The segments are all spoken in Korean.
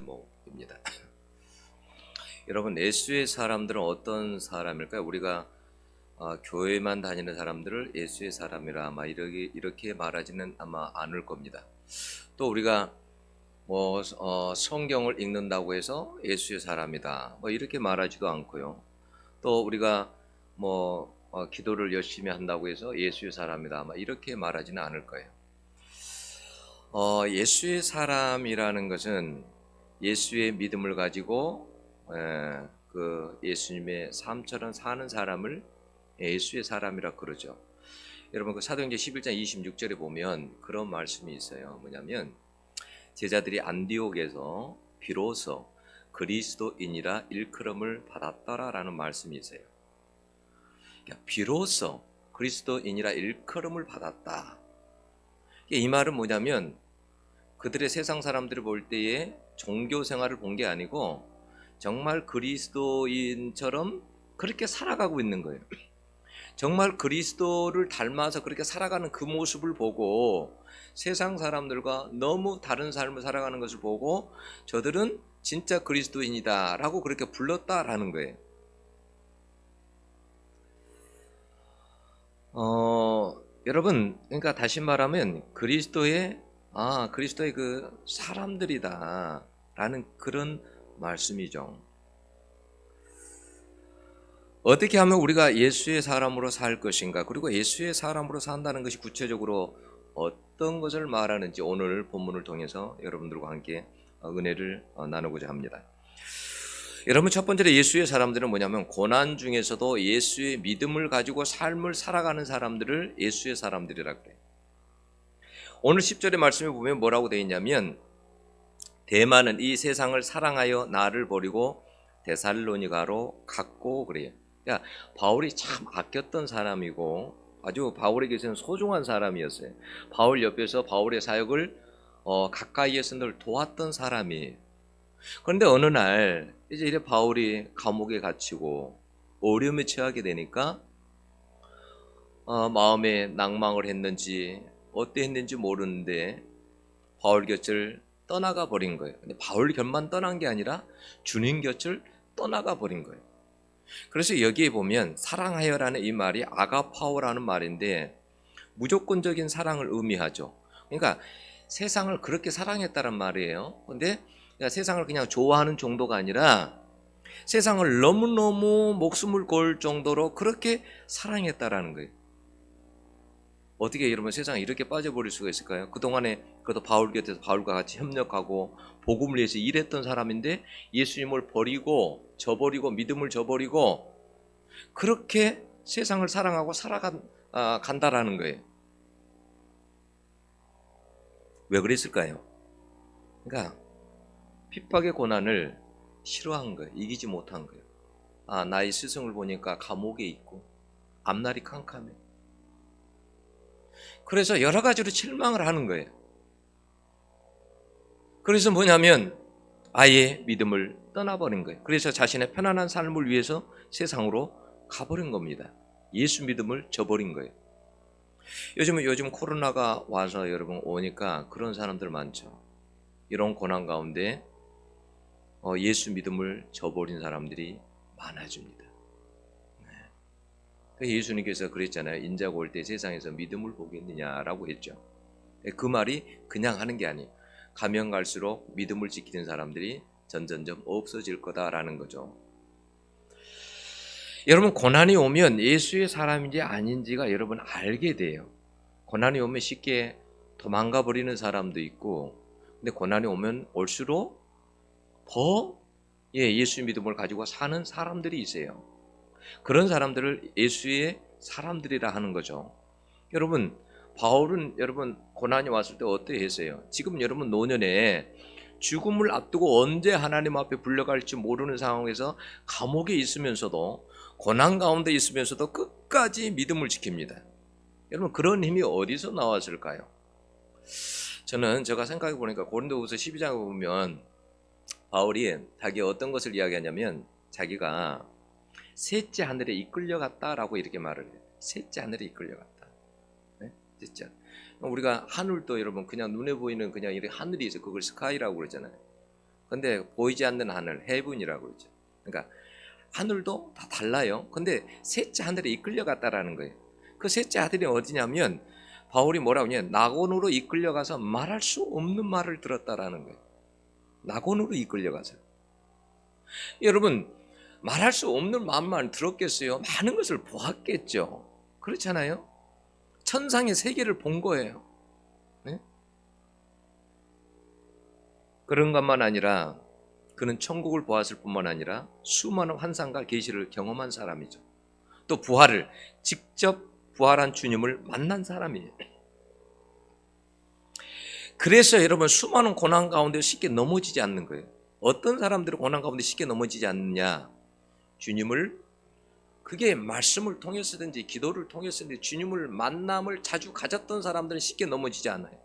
제목입니다. 여러분, 예수의 사람들은 어떤 사람일까요? 우리가 교회만 다니는 사람들을 예수의 사람이라 아마 이렇게 말하지는 아마 않을 겁니다. 또 우리가 성경을 읽는다고 해서 예수의 사람이다 이렇게 말하지도 않고요. 또 우리가 기도를 열심히 한다고 해서 예수의 사람이다 아마 이렇게 말하지는 않을 거예요. 예수의 사람이라는 것은 예수의 믿음을 가지고 그 예수님의 삶처럼 사는 사람을 예수의 사람이라 그러죠. 여러분, 그 사도행전 11장 26절에 보면 그런 말씀이 있어요. 뭐냐면 제자들이 안디옥에서 비로소 그리스도인이라 일컬음을 받았더라라는 말씀이 있어요. 그러니까 비로소 그리스도인이라 일컬음을 받았다. 이 말은 뭐냐면 그들의 세상 사람들을 볼 때에 종교 생활을 본 게 아니고 정말 그리스도인처럼 그렇게 살아가고 있는 거예요. 정말 그리스도를 닮아서 그렇게 살아가는 그 모습을 보고 세상 사람들과 너무 다른 삶을 살아가는 것을 보고 저들은 진짜 그리스도인이다 라고 그렇게 불렀다라는 거예요. 여러분, 그러니까 다시 말하면 그리스도의 그 사람들이다 라는 그런 말씀이죠. 어떻게 하면 우리가 예수의 사람으로 살 것인가, 그리고 예수의 사람으로 산다는 것이 구체적으로 어떤 것을 말하는지 오늘 본문을 통해서 여러분들과 함께 은혜를 나누고자 합니다. 여러분, 첫 번째로 예수의 사람들은 뭐냐면 고난 중에서도 예수의 믿음을 가지고 삶을 살아가는 사람들을 예수의 사람들이라고 그래요. 오늘 10절의 말씀에 보면 뭐라고 되어 있냐면 대만은 이 세상을 사랑하여 나를 버리고 데살로니가로 갔고 그래요. 그러니까 바울이 참 아꼈던 사람이고 아주 바울에게서는 소중한 사람이었어요. 바울 옆에서 바울의 사역을 가까이에서 늘 도왔던 사람이에요. 그런데 어느 날 이제 이래 바울이 감옥에 갇히고 어려움에 처하게 되니까 마음에 낭망을 했는지 어땠는지 모르는데 바울 곁을 떠나가 버린 거예요. 근데 바울 곁만 떠난 게 아니라 주님 곁을 떠나가 버린 거예요. 그래서 여기에 보면 사랑하여라는 이 말이 아가파오라는 말인데 무조건적인 사랑을 의미하죠. 그러니까 세상을 그렇게 사랑했다는 말이에요. 근데 세상을 그냥 좋아하는 정도가 아니라 세상을 너무너무 목숨을 걸 정도로 그렇게 사랑했다라는 거예요. 어떻게 여러분 세상에 이렇게 빠져버릴 수가 있을까요? 그동안에 그래도 바울 곁에서 바울과 같이 협력하고 복음을 위해서 일했던 사람인데 예수님을 버리고 저버리고 믿음을 저버리고 그렇게 세상을 사랑하고 간다라는 거예요. 왜 그랬을까요? 그러니까 핍박의 고난을 싫어한 거예요. 이기지 못한 거예요. 나의 스승을 보니까 감옥에 있고 앞날이 캄캄해. 그래서 여러 가지로 실망을 하는 거예요. 그래서 뭐냐면 아예 믿음을 떠나버린 거예요. 그래서 자신의 편안한 삶을 위해서 세상으로 가버린 겁니다. 예수 믿음을 저버린 거예요. 요즘 코로나가 와서 여러분 오니까 그런 사람들 많죠. 이런 고난 가운데 예수 믿음을 저버린 사람들이 많아집니다. 예수님께서 그랬잖아요. 인자가 올 때 세상에서 믿음을 보겠느냐라고 했죠. 그 말이 그냥 하는 게 아니에요. 가면 갈수록 믿음을 지키는 사람들이 점점점 없어질 거다라는 거죠. 여러분, 고난이 오면 예수의 사람인지 아닌지가 여러분 알게 돼요. 고난이 오면 쉽게 도망가 버리는 사람도 있고, 근데 고난이 오면 올수록 더 예수 믿음을 가지고 사는 사람들이 있어요. 그런 사람들을 예수의 사람들이라 하는 거죠. 여러분, 바울은 여러분 고난이 왔을 때 어떻게 했어요? 지금 여러분 노년에 죽음을 앞두고 언제 하나님 앞에 불려갈지 모르는 상황에서 감옥에 있으면서도 고난 가운데 있으면서도 끝까지 믿음을 지킵니다. 여러분, 그런 힘이 어디서 나왔을까요? 저는 제가 생각해 보니까 고린도후서 12장에 보면 바울이 자기 어떤 것을 이야기하냐면 자기가 셋째 하늘에 이끌려갔다라고 이렇게 말을 해요. 셋째 하늘에 이끌려갔다. 네? 셋째. 우리가 하늘도 여러분 그냥 눈에 보이는 그냥 이렇게 하늘이 있어. 그걸 스카이라고 그러잖아요. 근데 보이지 않는 하늘, 헤븐이라고 그러죠. 그러니까 하늘도 다 달라요. 근데 셋째 하늘에 이끌려갔다라는 거예요. 그 셋째 하늘이 어디냐면 바울이 뭐라고 하냐면 낙원으로 이끌려가서 말할 수 없는 말을 들었다라는 거예요. 낙원으로 이끌려가서. 여러분, 말할 수 없는 말만 들었겠어요? 많은 것을 보았겠죠. 그렇잖아요. 천상의 세계를 본 거예요. 네? 그런 것만 아니라 그는 천국을 보았을 뿐만 아니라 수많은 환상과 계시를 경험한 사람이죠. 또 부활을 직접 부활한 주님을 만난 사람이에요. 그래서 여러분 수많은 고난 가운데 쉽게 넘어지지 않는 거예요. 어떤 사람들이 고난 가운데 쉽게 넘어지지 않느냐? 주님을 그게 말씀을 통해서든지 기도를 통해서든지 주님을 만남을 자주 가졌던 사람들은 쉽게 넘어지지 않아요.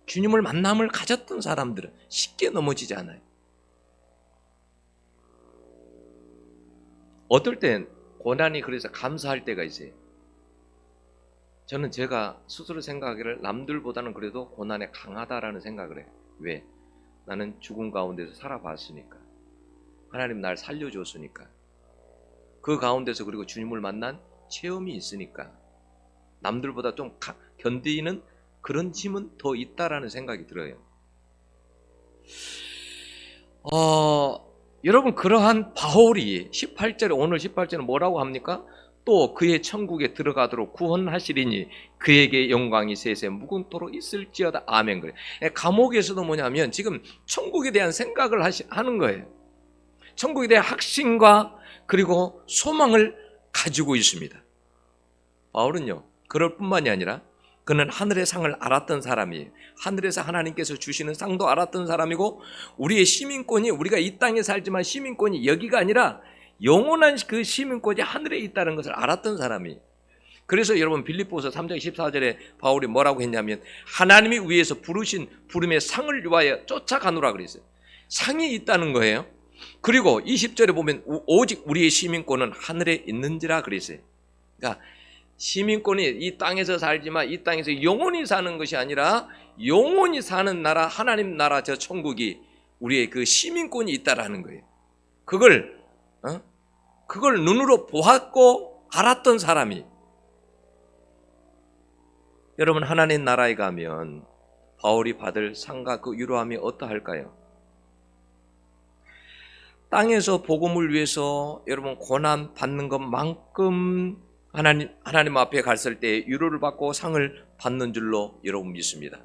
주님을 만남을 가졌던 사람들은 쉽게 넘어지지 않아요. 어떨 땐 고난이 그래서 감사할 때가 있어요. 저는 제가 스스로 생각하기를 남들보다는 그래도 고난에 강하다라는 생각을 해요. 왜? 나는 죽음 가운데서 살아봤으니까. 하나님 날 살려줬으니까. 그 가운데서 그리고 주님을 만난 체험이 있으니까 남들보다 좀 견디는 그런 힘은 더 있다라는 생각이 들어요. 여러분 그러한 바울이 18절에 오늘 18절에 뭐라고 합니까? 또 그의 천국에 들어가도록 구원하시리니 그에게 영광이 세세 무궁토록 있을지어다. 아멘. 그래. 감옥에서도 뭐냐면 지금 천국에 대한 생각을 하는 거예요. 천국에 대한 확신과 그리고 소망을 가지고 있습니다. 바울은요, 그럴 뿐만이 아니라 그는 하늘의 상을 알았던 사람이에요. 하늘에서 하나님께서 주시는 상도 알았던 사람이고 우리의 시민권이 우리가 이 땅에 살지만 시민권이 여기가 아니라 영원한 그 시민권이 하늘에 있다는 것을 알았던 사람이에요. 그래서 여러분 빌립보서 3장 14절에 바울이 뭐라고 했냐면 하나님이 위에서 부르신 부름의 상을 위하여 쫓아가노라 그랬어요. 상이 있다는 거예요. 그리고 20절에 보면 오직 우리의 시민권은 하늘에 있는지라 그랬어요. 그러니까 시민권이 이 땅에서 살지만 이 땅에서 영원히 사는 것이 아니라 영원히 사는 나라 하나님 나라 저 천국이 우리의 그 시민권이 있다라는 거예요. 그걸 눈으로 보았고 알았던 사람이. 여러분 하나님 나라에 가면 바울이 받을 상과 그 위로함이 어떠할까요? 땅에서 복음을 위해서 여러분 고난 받는 것만큼 하나님 앞에 갔을 때 위로를 받고 상을 받는 줄로 여러분 믿습니다.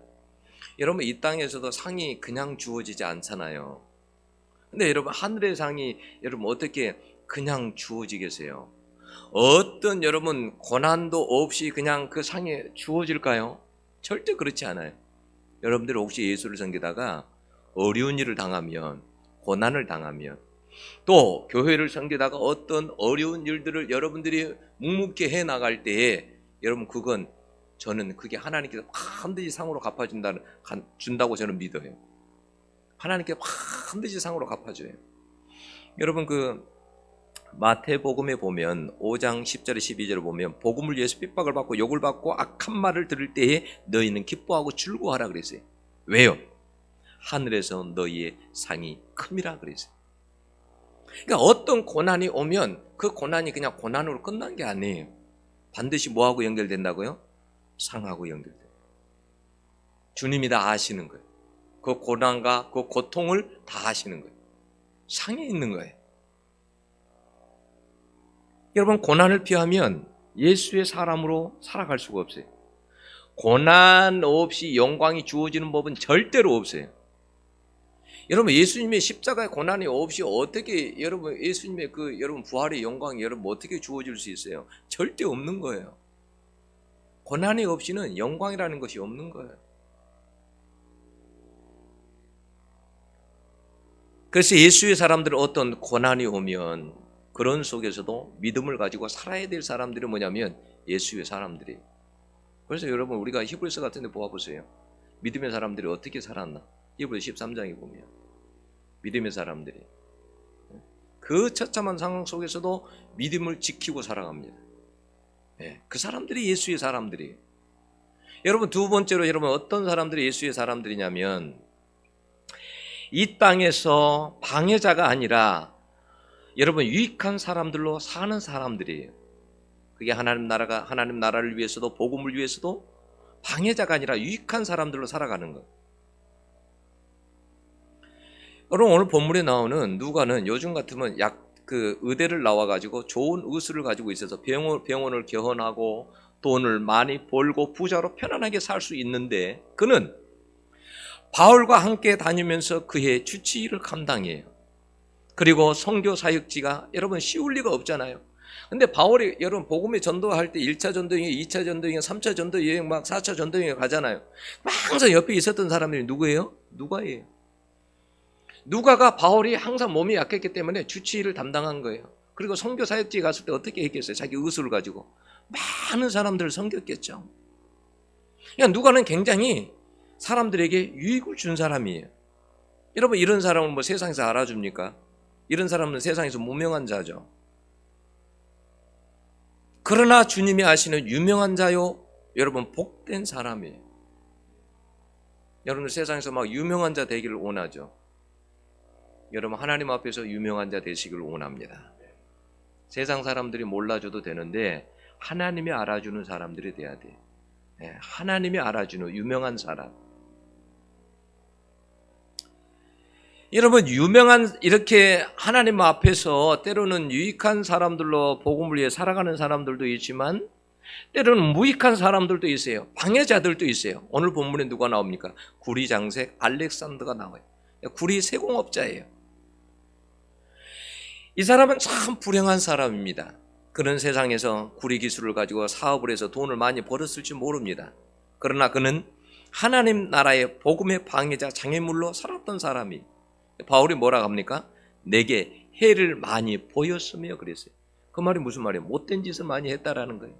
여러분 이 땅에서도 상이 그냥 주어지지 않잖아요. 근데 여러분 하늘의 상이 여러분 어떻게 그냥 주어지겠어요? 어떤 여러분 고난도 없이 그냥 그 상이 주어질까요? 절대 그렇지 않아요. 여러분들 혹시 예수를 섬기다가 어려운 일을 당하면 고난을 당하면 또 교회를 섬기다가 어떤 어려운 일들을 여러분들이 묵묵히 해나갈 때에 여러분 그건 저는 그게 하나님께서 반드시 상으로 준다고 저는 믿어요. 하나님께 반드시 상으로 갚아줘요. 여러분 그 마태복음에 보면 5장 10절에 12절을 보면 복음을 위해서 핍박을 받고 욕을 받고 악한 말을 들을 때에 너희는 기뻐하고 즐거워하라 그랬어요. 왜요? 하늘에서 너희의 상이 큼이라 그랬어요. 그러니까 어떤 고난이 오면 그 고난이 그냥 고난으로 끝난 게 아니에요. 반드시 뭐하고 연결된다고요? 상하고 연결돼요. 주님이 다 아시는 거예요. 그 고난과 그 고통을 다 아시는 거예요. 상에 있는 거예요. 여러분 고난을 피하면 예수의 사람으로 살아갈 수가 없어요. 고난 없이 영광이 주어지는 법은 절대로 없어요. 여러분 예수님의 십자가의 고난이 없이 어떻게 여러분 예수님의 그 여러분 부활의 영광이 여러분 어떻게 주어질 수 있어요? 절대 없는 거예요. 고난이 없이는 영광이라는 것이 없는 거예요. 그래서 예수의 사람들은 어떤 고난이 오면 그런 속에서도 믿음을 가지고 살아야 될 사람들이 뭐냐면 예수의 사람들이. 그래서 여러분 우리가 히브리서 같은 데 보아보세요. 믿음의 사람들이 어떻게 살았나? 히브리서 13장에 보면 믿음의 사람들이 그 처참한 상황 속에서도 믿음을 지키고 살아갑니다. 그 사람들이 예수의 사람들이. 여러분 두 번째로 여러분 어떤 사람들이 예수의 사람들이냐면 이 땅에서 방해자가 아니라 여러분 유익한 사람들로 사는 사람들이에요. 그게 하나님 나라를 위해서도 복음을 위해서도 방해자가 아니라 유익한 사람들로 살아가는 거예요. 여러분 오늘 본문에 나오는 누가는 요즘 같으면 의대를 나와가지고 좋은 의술을 가지고 있어서 병원을 개원하고 돈을 많이 벌고 부자로 편안하게 살 수 있는데 그는 바울과 함께 다니면서 그의 주치의를 감당해요. 그리고 선교 사역지가 여러분 쉬울 리가 없잖아요. 근데 바울이 여러분 복음의 전도할 때 1차 전도여행, 2차 전도여행, 3차 전도여행, 막 4차 전도여행 가잖아요. 항상 옆에 있었던 사람들이 누구예요? 누가예요. 누가가 바울이 항상 몸이 약했기 때문에 주치의를 담당한 거예요. 그리고 선교 사역지에 갔을 때 어떻게 했겠어요? 자기 의술을 가지고 많은 사람들을 섬겼겠죠. 그러니까 누가는 굉장히 사람들에게 유익을 준 사람이에요. 여러분 이런 사람을 뭐 세상에서 알아줍니까? 이런 사람은 세상에서 무명한 자죠. 그러나 주님이 아시는 유명한 자요, 여러분 복된 사람이에요. 여러분 세상에서 막 유명한 자 되기를 원하죠. 여러분 하나님 앞에서 유명한 자 되시길 원합니다. 세상 사람들이 몰라줘도 되는데 하나님이 알아주는 사람들이 돼야 돼요. 하나님이 알아주는 유명한 사람. 여러분 유명한 이렇게 하나님 앞에서 때로는 유익한 사람들로 복음을 위해 살아가는 사람들도 있지만 때로는 무익한 사람들도 있어요. 방해자들도 있어요. 오늘 본문에 누가 나옵니까? 구리 장색 알렉산더가 나와요. 구리 세공업자예요. 이 사람은 참 불행한 사람입니다. 그는 세상에서 구리 기술을 가지고 사업을 해서 돈을 많이 벌었을지 모릅니다. 그러나 그는 하나님 나라의 복음의 방해자 장애물로 살았던 사람이 바울이 뭐라고 합니까? 내게 해를 많이 보였으며 그랬어요. 그 말이 무슨 말이에요? 못된 짓을 많이 했다라는 거예요.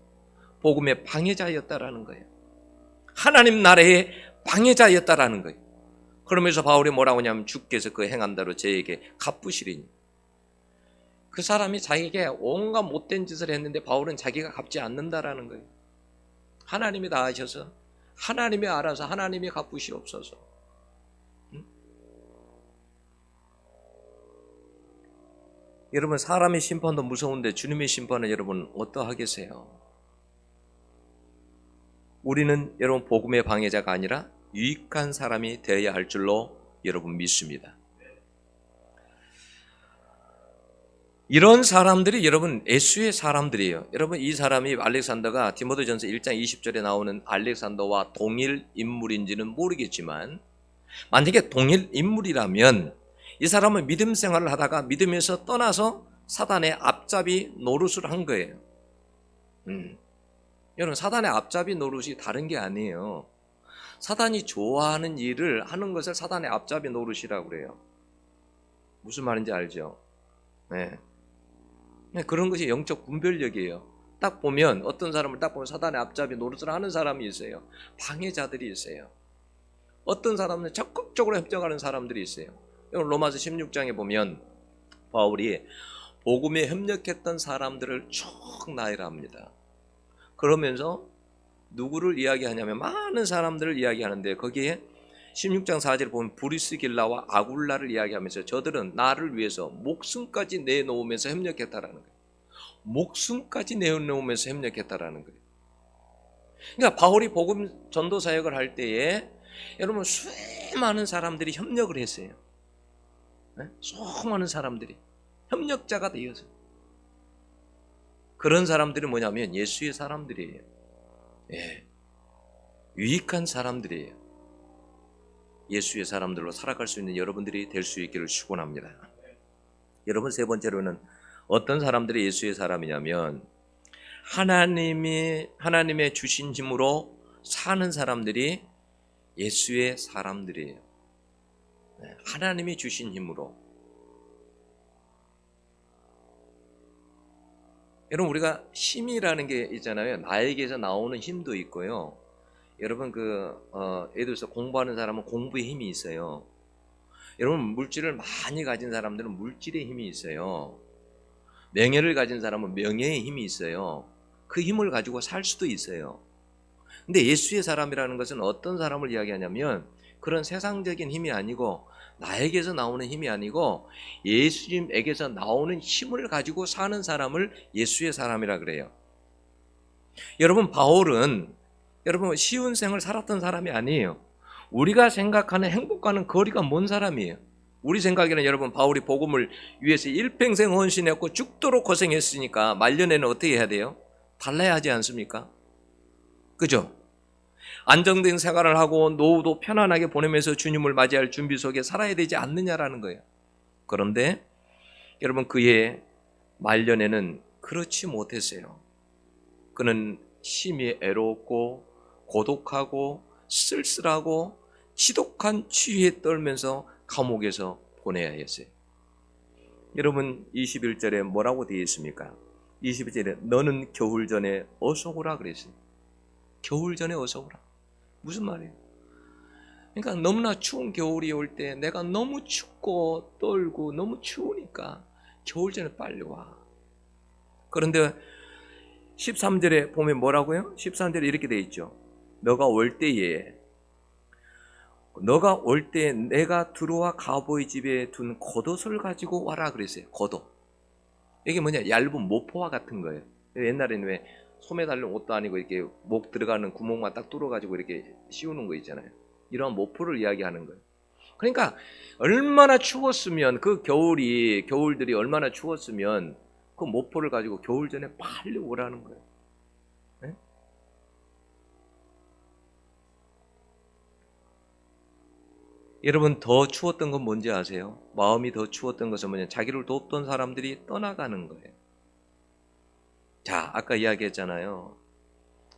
복음의 방해자였다라는 거예요. 하나님 나라의 방해자였다라는 거예요. 그러면서 바울이 뭐라고 하냐면 주께서 그 행한 대로 저에게 갚으시리니. 그 사람이 자기에게 온갖 못된 짓을 했는데 바울은 자기가 갚지 않는다라는 거예요. 하나님이 다 하셔서 하나님이 알아서 하나님이 갚으시옵소서. 여러분 사람의 심판도 무서운데 주님의 심판은 여러분 어떠하겠어요? 우리는 여러분 복음의 방해자가 아니라 유익한 사람이 되어야 할 줄로 여러분 믿습니다. 이런 사람들이 여러분 예수의 사람들이에요. 여러분 이 사람이 알렉산더가 디모데전서 1장 20절에 나오는 알렉산더와 동일 인물인지는 모르겠지만 만약에 동일 인물이라면 이 사람은 믿음 생활을 하다가 믿음에서 떠나서 사단의 앞잡이 노릇을 한 거예요. 여러분 사단의 앞잡이 노릇이 다른 게 아니에요. 사단이 좋아하는 일을 하는 것을 사단의 앞잡이 노릇이라고 그래요. 무슨 말인지 알죠? 네. 그런 것이 영적 분별력이에요. 딱 보면 어떤 사람을 딱 보면 사단의 앞잡이 노릇을 하는 사람이 있어요. 방해자들이 있어요. 어떤 사람은 적극적으로 협력하는 사람들이 있어요. 로마서 16장에 보면 바울이 복음에 협력했던 사람들을 쭉 나열합니다. 그러면서 누구를 이야기하냐면 많은 사람들을 이야기하는데 거기에 16장 4절에 보면 브리스길라와 아굴라를 이야기하면서 저들은 나를 위해서 목숨까지 내놓으면서 협력했다라는 거예요. 목숨까지 내놓으면서 협력했다라는 거예요. 그러니까 바울이 복음 전도 사역을 할 때에 여러분 수많은 사람들이 협력을 했어요. 수많은 사람들이 협력자가 되어서 그런 사람들이 뭐냐면 예수의 사람들이에요. 유익한 사람들이에요. 예수의 사람들로 살아갈 수 있는 여러분들이 될 수 있기를 축원합니다. 여러분 세 번째로는 어떤 사람들이 예수의 사람이냐면 하나님의 주신 힘으로 사는 사람들이 예수의 사람들이에요. 하나님이 주신 힘으로. 여러분 우리가 힘이라는 게 있잖아요. 나에게서 나오는 힘도 있고요. 여러분 예를 들어서 공부하는 사람은 공부의 힘이 있어요. 여러분 물질을 많이 가진 사람들은 물질의 힘이 있어요. 명예를 가진 사람은 명예의 힘이 있어요. 그 힘을 가지고 살 수도 있어요. 근데 예수의 사람이라는 것은 어떤 사람을 이야기하냐면 그런 세상적인 힘이 아니고 나에게서 나오는 힘이 아니고 예수님에게서 나오는 힘을 가지고 사는 사람을 예수의 사람이라 그래요. 여러분, 바울은 여러분 쉬운 생을 살았던 사람이 아니에요. 우리가 생각하는 행복과는 거리가 먼 사람이에요. 우리 생각에는 여러분, 바울이 복음을 위해서 일평생 헌신했고 죽도록 고생했으니까 말년에는 어떻게 해야 돼요? 달라야 하지 않습니까? 그죠? 안정된 생활을 하고 노후도 편안하게 보내면서 주님을 맞이할 준비 속에 살아야 되지 않느냐라는 거예요. 그런데 여러분, 그의 말년에는 그렇지 못했어요. 그는 심히 애롭고 고독하고 쓸쓸하고 지독한 추위에 떨면서 감옥에서 보내야 했어요. 여러분, 21절에 뭐라고 되어 있습니까? 21절에 너는 겨울 전에 어서 오라 그랬어요. 겨울 전에 어서 오라. 무슨 말이에요? 그러니까 너무나 추운 겨울이 올 때 내가 너무 춥고 떨고 너무 추우니까 겨울 전에 빨리 와. 그런데 13절에 보면 뭐라고요? 13절에 이렇게 되어 있죠. 너가 올 때에 내가 들어와 가보이 집에 둔 겉옷을 가지고 와라 그랬어요. 겉옷. 이게 뭐냐? 얇은 모포와 같은 거예요. 옛날에는 왜 소매 달린 옷도 아니고 이렇게 목 들어가는 구멍만 딱 뚫어가지고 이렇게 씌우는 거 있잖아요. 이런 모포를 이야기하는 거예요. 그러니까 얼마나 추웠으면 겨울들이 얼마나 추웠으면 그 모포를 가지고 겨울 전에 빨리 오라는 거예요. 네? 여러분, 더 추웠던 건 뭔지 아세요? 마음이 더 추웠던 것은 뭐냐? 자기를 돕던 사람들이 떠나가는 거예요. 자, 아까 이야기했잖아요.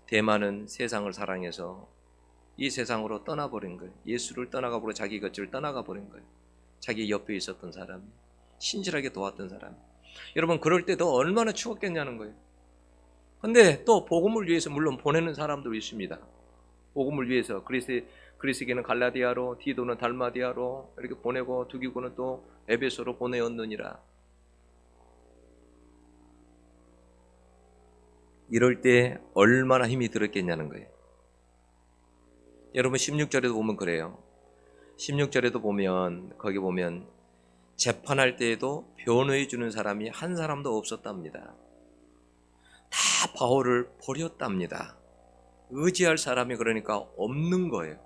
대만은 세상을 사랑해서 이 세상으로 떠나버린 거예요. 예수를 떠나가버려 자기 곁을 떠나가 버린 거예요. 자기 옆에 있었던 사람이, 신실하게 도왔던 사람이. 여러분, 그럴 때 더 얼마나 추웠겠냐는 거예요. 근데 또 복음을 위해서 물론 보내는 사람도 있습니다. 복음을 위해서 그리스에게는 갈라디아로, 디도는 달마디아로 이렇게 보내고 두기고는 또 에베소로 보내었느니라. 이럴 때 얼마나 힘이 들었겠냐는 거예요. 여러분, 16절에도 보면 그래요. 16절에도 보면 거기 보면 재판할 때에도 변호해 주는 사람이 한 사람도 없었답니다. 다 바울을 버렸답니다. 의지할 사람이 그러니까 없는 거예요.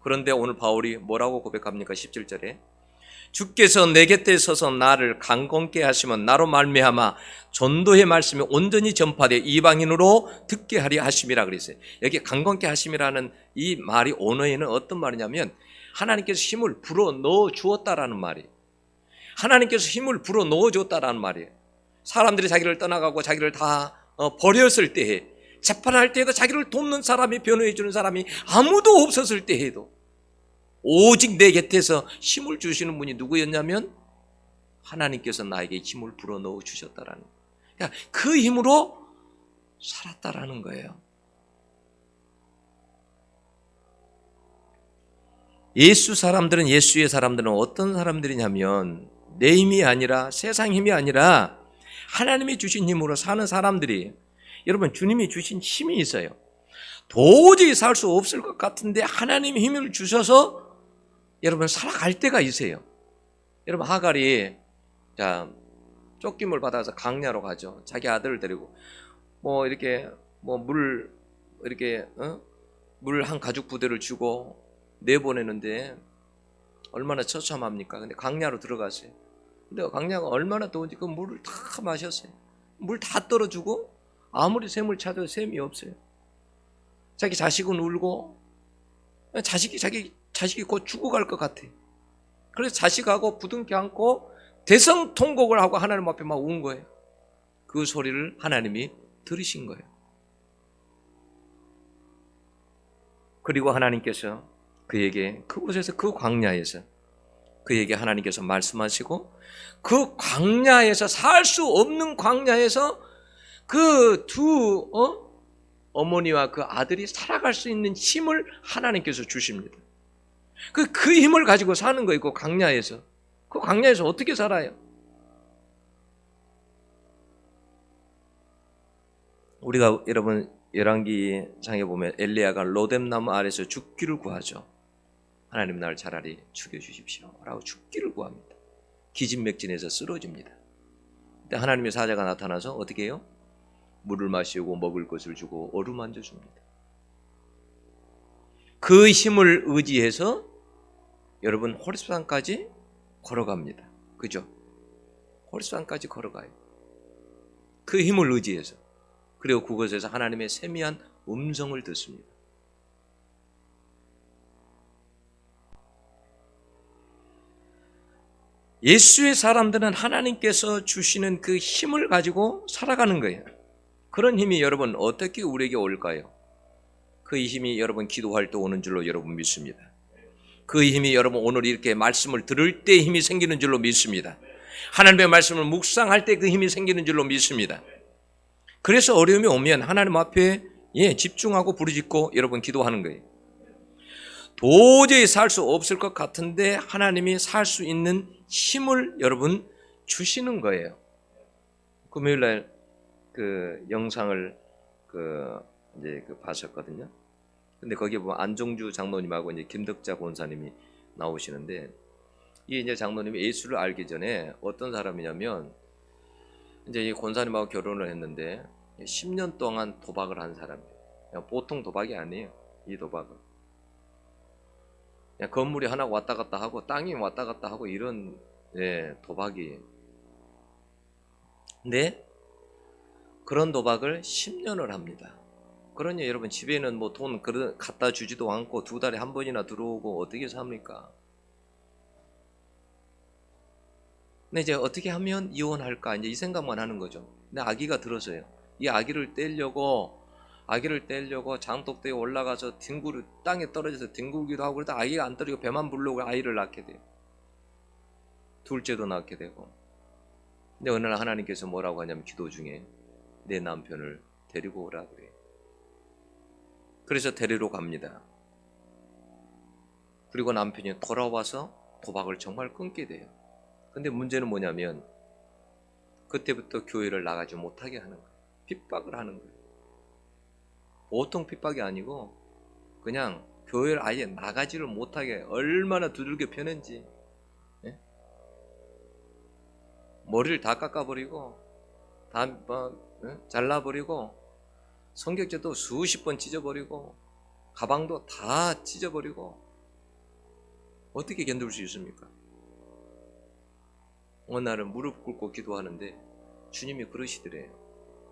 그런데 오늘 바울이 뭐라고 고백합니까? 17절에 주께서 내 곁에 서서 나를 강건케 하시면 나로 말미암아 전도의 말씀이 온전히 전파돼 이방인으로 듣게 하려 하심이라 그랬어요. 여기 강건케 하심이라는 이 말이 언어에는 어떤 말이냐면 하나님께서 힘을 불어 넣어 주었다라는 말이에요. 하나님께서 힘을 불어 넣어 줬다라는 말이에요. 사람들이 자기를 떠나가고 자기를 다 버렸을 때에, 재판할 때에도 자기를 돕는 사람이, 변호해 주는 사람이 아무도 없었을 때에도 오직 내 곁에서 힘을 주시는 분이 누구였냐면 하나님께서 나에게 힘을 불어넣어 주셨다라는 거예요. 그러니까 그 힘으로 살았다라는 거예요. 예수의 사람들은 어떤 사람들이냐면 내 힘이 아니라, 세상 힘이 아니라 하나님이 주신 힘으로 사는 사람들이, 여러분, 주님이 주신 힘이 있어요. 도저히 살 수 없을 것 같은데 하나님이 힘을 주셔서 여러분 살아갈 때가 있어요. 여러분, 하갈이 쫓김을 받아서 강야로 가죠. 자기 아들을 데리고 이렇게 물 한 가죽 부대를 주고 내보내는데 얼마나 처참합니까? 근데 강야로 들어갔어요. 근데 강야가 얼마나 더운지 그 물을 다 마셨어요. 물 다 떨어주고 아무리 샘을 찾아도 샘이 없어요. 자기 자식은 울고, 자식이 곧 죽어갈 것 같아. 그래서 자식하고 부둥켜 안고 대성통곡을 하고 하나님 앞에 막 운 거예요. 그 소리를 하나님이 들으신 거예요. 그리고 하나님께서 그에게 그곳에서, 그 광야에서 그에게 하나님께서 말씀하시고, 그 광야에서, 살 수 없는 광야에서 그 두 어머니와 그 아들이 살아갈 수 있는 힘을 하나님께서 주십니다. 그 힘을 가지고 사는 거예요. 그 광야에서. 그 광야에서 어떻게 살아요? 우리가 여러분 열왕기상에 보면 엘리야가 로뎀나무 아래서 죽기를 구하죠. 하나님 날 차라리 죽여주십시오 라고 죽기를 구합니다. 기진맥진해서 쓰러집니다. 근데 하나님의 사자가 나타나서 어떻게 해요? 물을 마시고 먹을 것을 주고 어루만져 줍니다. 그 힘을 의지해서 여러분 호렙산까지 걸어갑니다. 그죠? 호렙산까지 걸어가요. 그 힘을 의지해서. 그리고 그곳에서 하나님의 세미한 음성을 듣습니다. 예수의 사람들은 하나님께서 주시는 그 힘을 가지고 살아가는 거예요. 그런 힘이 여러분 어떻게 우리에게 올까요? 그 힘이 여러분 기도할 때 오는 줄로 여러분 믿습니다. 그 힘이 여러분 오늘 이렇게 말씀을 들을 때 힘이 생기는 줄로 믿습니다. 하나님의 말씀을 묵상할 때 그 힘이 생기는 줄로 믿습니다. 그래서 어려움이 오면 하나님 앞에 집중하고 부르짖고 여러분 기도하는 거예요. 도저히 살 수 없을 것 같은데 하나님이 살 수 있는 힘을 여러분 주시는 거예요. 금요일날 그 영상을 이제 봤었거든요. 근데 거기에 보면 안종주 장로님하고 이제 김덕자 권사님이 나오시는데, 이 이제 장로님이 예수를 알기 전에 어떤 사람이냐면, 이제 이 권사님하고 결혼을 했는데 10년 동안 도박을 한 사람이에요. 그냥 보통 도박이 아니에요. 이 도박은 그냥 건물이 하나 왔다 갔다 하고 땅이 왔다 갔다 하고 이런 도박이에요. 근데 그런 도박을 10년을 합니다. 그러니 여러분 집에는 뭐 돈 갖다 주지도 않고 2달에 한 번이나 들어오고 어떻게 삽니까? 근데 이제 어떻게 하면 이혼할까 이제 이 생각만 하는 거죠. 근데 아기가 들어서요. 이 아기를 떼려고 장독대에 올라가서 땅에 떨어져서 뒹굴기도 하고, 그러다 아기가 안 떨어지고 배만 부르고 아이를 낳게 돼요. 둘째도 낳게 되고. 근데 어느 날 하나님께서 뭐라고 하냐면 기도 중에 내 남편을 데리고 오라 그래요. 그래서 데리러 갑니다. 그리고 남편이 돌아와서 도박을 정말 끊게 돼요. 근데 문제는 뭐냐면 그때부터 교회를 나가지 못하게 하는 거예요. 핍박을 하는 거예요. 보통 핍박이 아니고 그냥 교회를 아예 나가지를 못하게 얼마나 두들겨 패는지. 머리를 다 깎아버리고 다 잘라버리고 성격제도 수십 번 찢어버리고 가방도 다 찢어버리고 어떻게 견딜 수 있습니까? 어느 날은 무릎 꿇고 기도하는데 주님이 그러시더래요.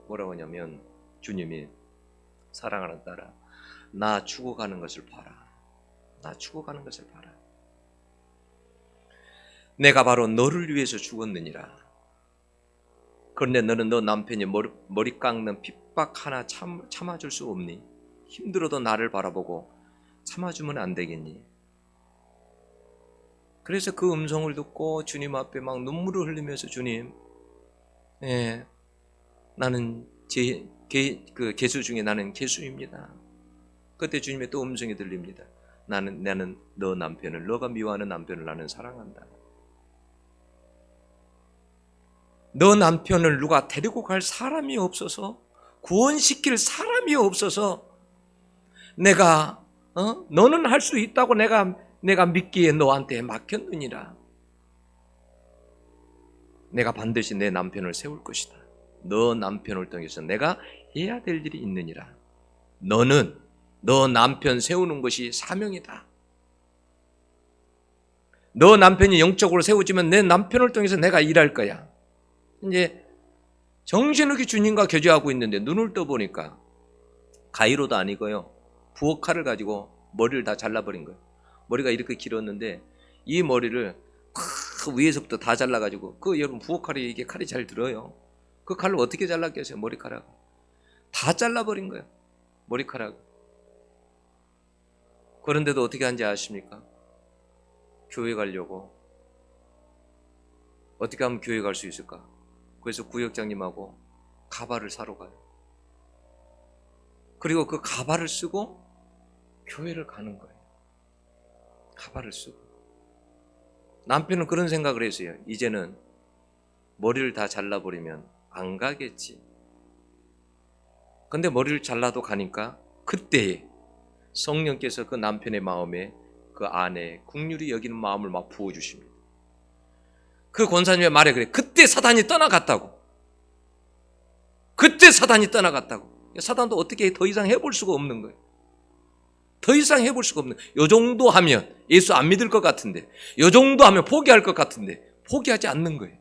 뭐라고 하냐면 주님이 사랑하는 딸아, 나 죽어가는 것을 봐라. 나 죽어가는 것을 봐라. 내가 바로 너를 위해서 죽었느니라. 그런데 너는 너 남편이 머리 깎는 핍박 하나 참아줄 수 없니? 힘들어도 나를 바라보고 참아주면 안 되겠니? 그래서 그 음성을 듣고 주님 앞에 막 눈물을 흘리면서 주님, 나는 그 개수 중에 나는 개수입니다. 그때 주님의 또 음성이 들립니다. 나는 너 남편을, 너가 미워하는 남편을 나는 사랑한다. 너 남편을 누가 데리고 갈 사람이 없어서, 구원시킬 사람이 없어서 내가 너는 할 수 있다고 내가 믿기에 너한테 맡겼느니라. 내가 반드시 내 남편을 세울 것이다. 너 남편을 통해서 내가 해야 될 일이 있느니라. 너는 너 남편 세우는 것이 사명이다. 너 남편이 영적으로 세워지면 내 남편을 통해서 내가 일할 거야. 이제 정신없이 주님과 교제하고 있는데 눈을 떠보니까 가위로도 아니고요, 부엌칼을 가지고 머리를 다 잘라버린 거예요. 머리가 이렇게 길었는데 이 머리를 위에서부터 다 잘라가지고, 여러분 부엌칼이 이게 칼이 잘 들어요. 그 칼로 어떻게 잘랐겠어요? 머리카락 다 잘라버린 거예요. 머리카락. 그런데도 어떻게 한지 아십니까? 교회 가려고. 어떻게 하면 교회 갈 수 있을까? 그래서 구역장님하고 가발을 사러 가요. 그리고 그 가발을 쓰고 교회를 가는 거예요. 가발을 쓰고. 남편은 그런 생각을 했어요. 이제는 머리를 다 잘라버리면 안 가겠지. 근데 머리를 잘라도 가니까 그때 성령께서 그 남편의 마음에 그 안에 긍휼히 여기는 마음을 막 부어주십니다. 그 권사님의 말에 그래. 그때 사단이 떠나갔다고. 그때 사단이 떠나갔다고. 사단도 어떻게 더 이상 해볼 수가 없는 거예요. 더 이상 해볼 수가 없는 거예요. 요 정도 하면 예수 안 믿을 것 같은데, 요 정도 하면 포기할 것 같은데 포기하지 않는 거예요.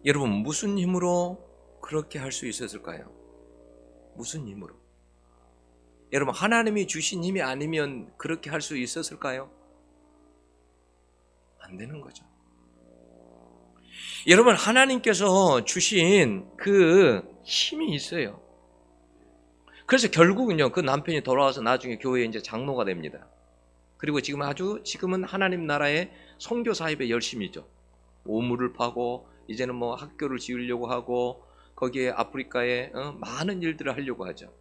여러분, 무슨 힘으로 그렇게 할 수 있었을까요? 무슨 힘으로? 여러분, 하나님이 주신 힘이 아니면 그렇게 할 수 있었을까요? 안 되는 거죠. 여러분, 하나님께서 주신 그 힘이 있어요. 그래서 결국은요, 그 남편이 돌아와서 나중에 교회에 이제 장로가 됩니다. 그리고 지금은 하나님 나라의 선교 사역에 열심이죠. 우물을 파고 이제는 뭐 학교를 지으려고 하고 거기에 아프리카에 많은 일들을 하려고 하죠.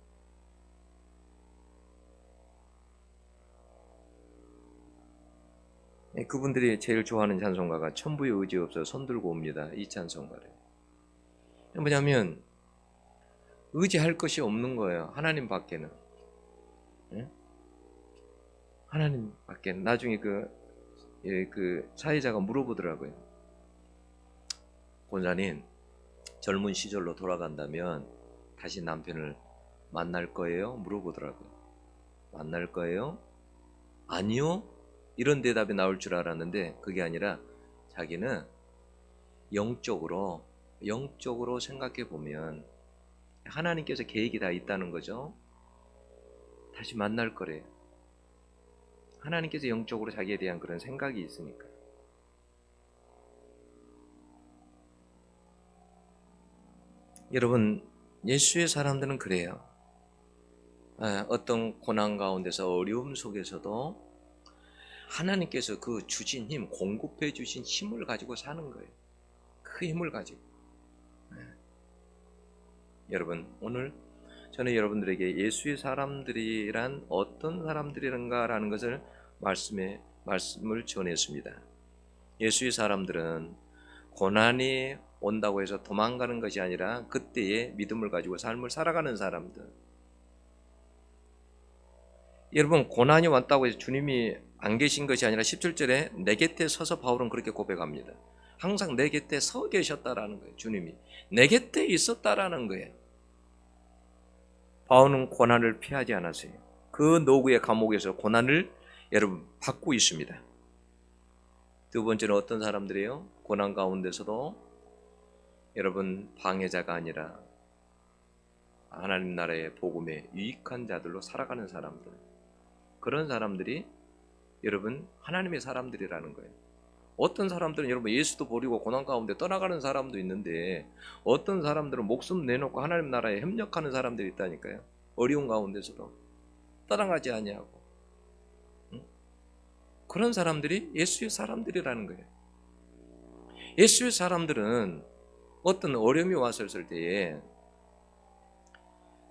그분들이 제일 좋아하는 찬송가가 천부의 의지 없어 손들고 옵니다. 이 찬송가를. 뭐냐면 의지할 것이 없는 거예요. 하나님 밖에는. 하나님 밖에. 나중에 그 사회자가 물어보더라고요. 권사님, 젊은 시절로 돌아간다면 다시 남편을 만날 거예요? 물어보더라고요. 만날 거예요? 아니요? 이런 대답이 나올 줄 알았는데 그게 아니라 자기는 영적으로 생각해 보면 하나님께서 계획이 다 있다는 거죠. 다시 만날 거래요. 하나님께서 영적으로 자기에 대한 그런 생각이 있으니까. 여러분, 예수의 사람들은 그래요. 어떤 고난 가운데서 어려움 속에서도 하나님께서 그 주신 힘, 공급해 주신 힘을 가지고 사는 거예요. 그 힘을 가지고. 여러분, 오늘 저는 여러분들에게 예수의 사람들이란 어떤 사람들인가라는 것을 말씀을 전했습니다. 예수의 사람들은 고난이 온다고 해서 도망가는 것이 아니라 그때의 믿음을 가지고 삶을 살아가는 사람들. 여러분, 고난이 왔다고 해서 주님이 안 계신 것이 아니라 17절에 내 곁에 서서 바울은 그렇게 고백합니다. 항상 내 곁에 서 계셨다라는 거예요. 주님이 내 곁에 있었다라는 거예요. 바울은 고난을 피하지 않았어요. 그 노구의 감옥에서 고난을 여러분 받고 있습니다. 두 번째는 어떤 사람들이에요? 고난 가운데서도 여러분 방해자가 아니라 하나님 나라의 복음에 유익한 자들로 살아가는 사람들. 그런 사람들이 여러분 하나님의 사람들이라는 거예요. 어떤 사람들은 여러분 예수도 버리고 고난 가운데 떠나가는 사람도 있는데 어떤 사람들은 목숨 내놓고 하나님 나라에 협력하는 사람들이 있다니까요. 어려운 가운데서도 떠나가지 아니하고. 그런 사람들이 예수의 사람들이라는 거예요. 예수의 사람들은 어떤 어려움이 왔을 때에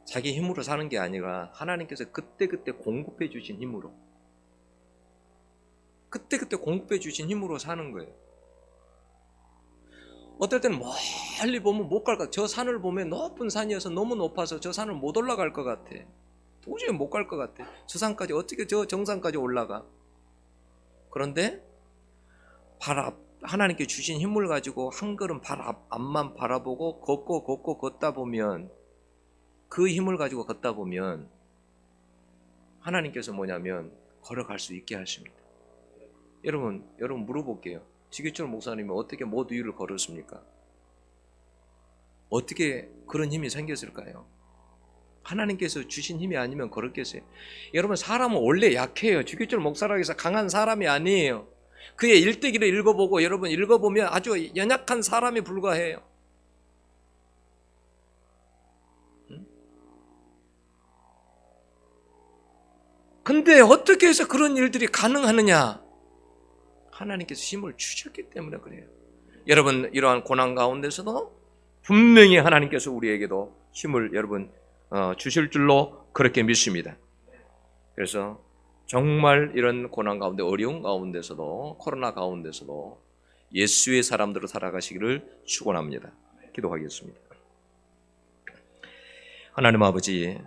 자기 힘으로 사는 게 아니라 하나님께서 그때그때 공급해 주신 힘으로 그때그때 공급해 주신 힘으로 사는 거예요. 어떨 때는 멀리 보면 못 갈 것 같아. 저 산을 보면 높은 산이어서 너무 높아서 저 산을 못 올라갈 것 같아. 도저히 못 갈 것 같아. 저 산까지 어떻게 저 정상까지 올라가. 그런데 하나님께 주신 힘을 가지고 한 걸음 앞만 바라보고 걷고 걷다 보면 그 힘을 가지고 걷다 보면 하나님께서 뭐냐면 걸어갈 수 있게 하십니다. 여러분 물어볼게요. 지기철 목사님은 어떻게 못 위를 걸었습니까? 어떻게 그런 힘이 생겼을까요? 하나님께서 주신 힘이 아니면 걸었겠어요? 여러분 사람은 원래 약해요. 지기철 목사라고 해서 강한 사람이 아니에요. 그의 일대기를 읽어보고 여러분 읽어보면 아주 연약한 사람에 불과해요. 근데 어떻게 해서 그런 일들이 가능하느냐? 하나님께서 힘을 주셨기 때문에 그래요. 여러분 이러한 고난 가운데서도 분명히 하나님께서 우리에게도 힘을 여러분 주실 줄로 그렇게 믿습니다. 그래서 정말 이런 고난 가운데 어려운 가운데서도 코로나 가운데서도 예수의 사람들로 살아가시기를 축원합니다. 기도하겠습니다. 하나님 아버지,